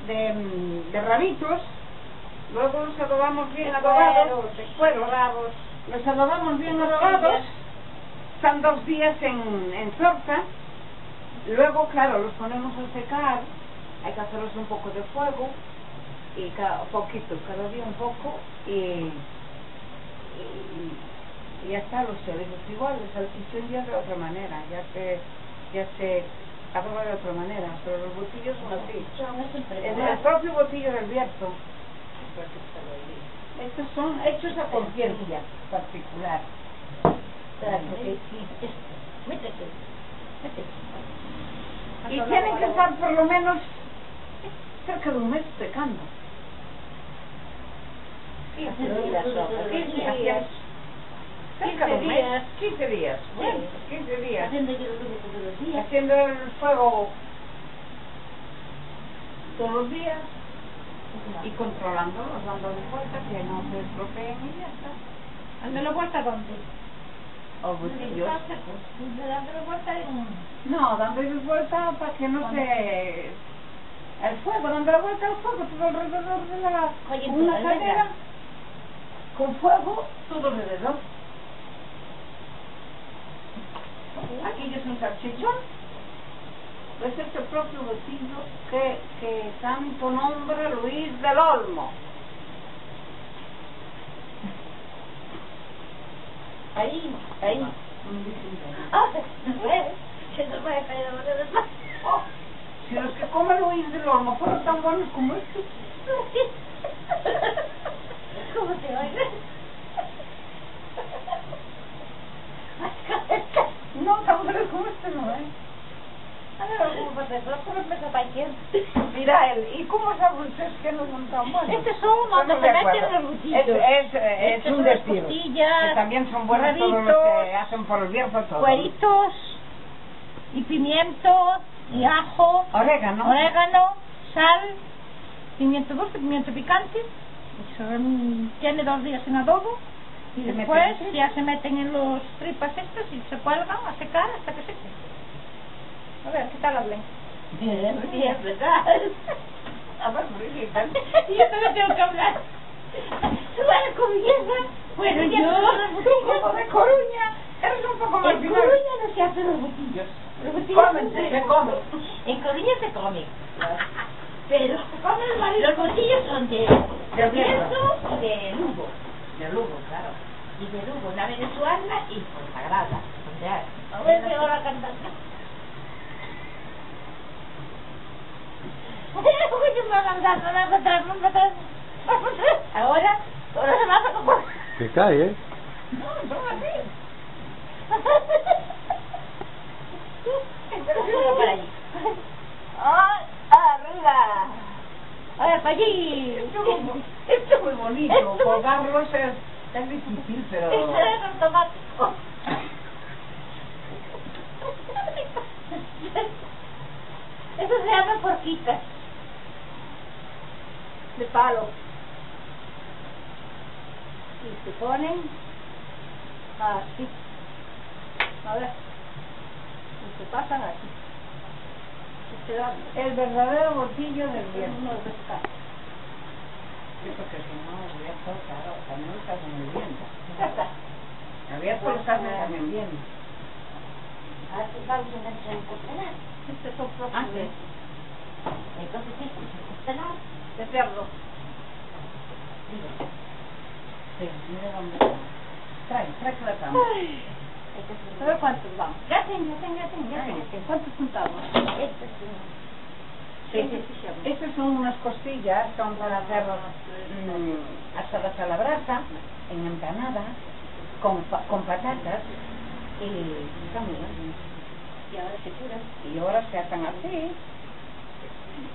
de rabitos. Luego los adobamos bien adobados, los adobamos bien adobados. Están 2 días en zorza. Luego, claro, los ponemos a secar. Hay que hacerlos un poco de fuego y cada día un poco, y ya está. Los chorizos igual, el salchichón ya de otra manera, ya se adoba de otra manera, pero los botillos son así. Es el propio botillo del Bierzo. Estos son hechos a conciencia particular. Y tienen que estar por lo menos cerca de un mes secando. 15 días. Cerca de un mes. 15 días. Bueno, 15 días. Haciendo el fuego todos los días y controlándolos, dándole vueltas que no se estropeen y ya está. ¿Dándole vuelta dónde? O botillos. ¿Dándole vuelta? No, dándole vuelta para que no se... El fuego, dándole vuelta al fuego todo alrededor de una cadera con fuego todo alrededor. Aquí es un salchichón. Es este propio botillo que santo nombre Luis del Olmo. Ahí. Si los que come Luis del Olmo fueron tan buenos como estos. ¿Cómo te oigas? No, tan buenos como este no, Mira ¿y cómo saben ustedes que no son tan buenos? Estos son donde se meten los botillos. Es un destino. Que también son buenos todos los que hacen por el Bierzo todo. Cueritos y pimiento y ajo, orégano, sal, pimiento dulce, pimiento picante. Eso tiene 2 días en adobo y después ya se meten en los tripas estas y se cuelgan a secar hasta que sequen. A ver, ¿qué tal hablé? Bien, ¿verdad? A ver, Y yo también tengo que hablar. ¿Tú eres coruñesa? Bueno, yo como de Coruña, eres un poco más en Coruña no se hacen los botillos. Los botillos se comen. En Coruña se comen. Pero los botillos son de Bierzo y de Lugo. De Lugo, claro. Y de Lugo, una venezolana y consagrada. A ver si ahora cantar. Ahora se va a comer. Que cae, No, son así. Para allí. ¡Arriba! Ahora para allí. Esto es muy bonito. Colgarlos es difícil, pero... Esto es automático. Eso se llama porquitas. De palo. Y se ponen así. A ver. Y se pasan así. Y se dan El verdadero botillo del Bierzo. unos pescados. Sí, porque si no, el Bierzo, claro, también lo hacen muy bien. Ya está. El Bierzo lo hacen también bien. Ahora se vamos a entrar en costelar. Estos son propios. Ah, sí. Entonces esto es costelar De cerdo. Sí, mira dónde está. Trae que la cama. A ver cuántos vamos. Ya tengo. ¿Cuántos juntamos? Estos Sí. Estas son unas costillas, son para hacer asadas a la brasa, en empanada, con patatas, y están muy buenas. Y ahora se curan. Y ahora se hacen así,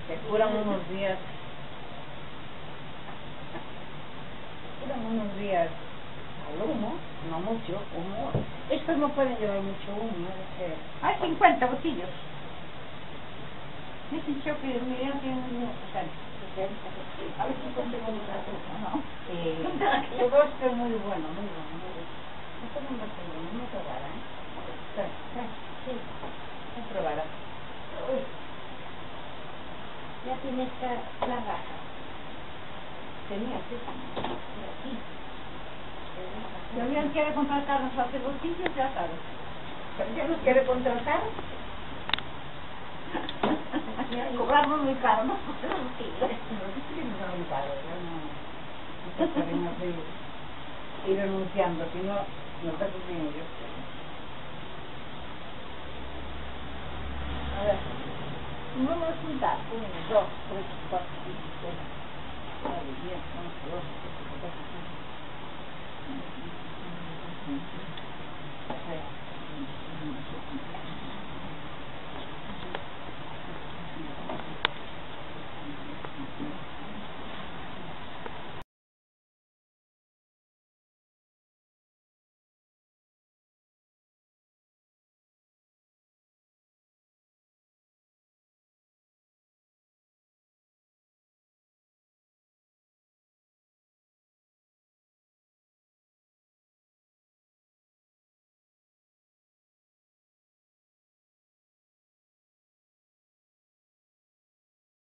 se curan unos días. Al humo, no mucho humo. Estos no pueden llevar mucho humo, Hay 50 botillos. Me dicho que me tienen unos 60. A ver si consigo un rato, ¿no? Todo esto es muy bueno, muy bueno. Esto no me hace bueno, no probará, Sí. no probará. Ya tienes que La raja. Tenía que aquí. Si alguien quiere contratarnos a hacer bolsillos, ya sabes. ¿Pero ya nos quiere contratar? Cobramos muy caro, ¿no? Sí, no es muy caro, no podemos ir anunciando, si no, no termino yo. A ver, vamos a juntar 1, 2, 3, 4, 5, 6, 9, 10, 11, 12, 13, 14, 15.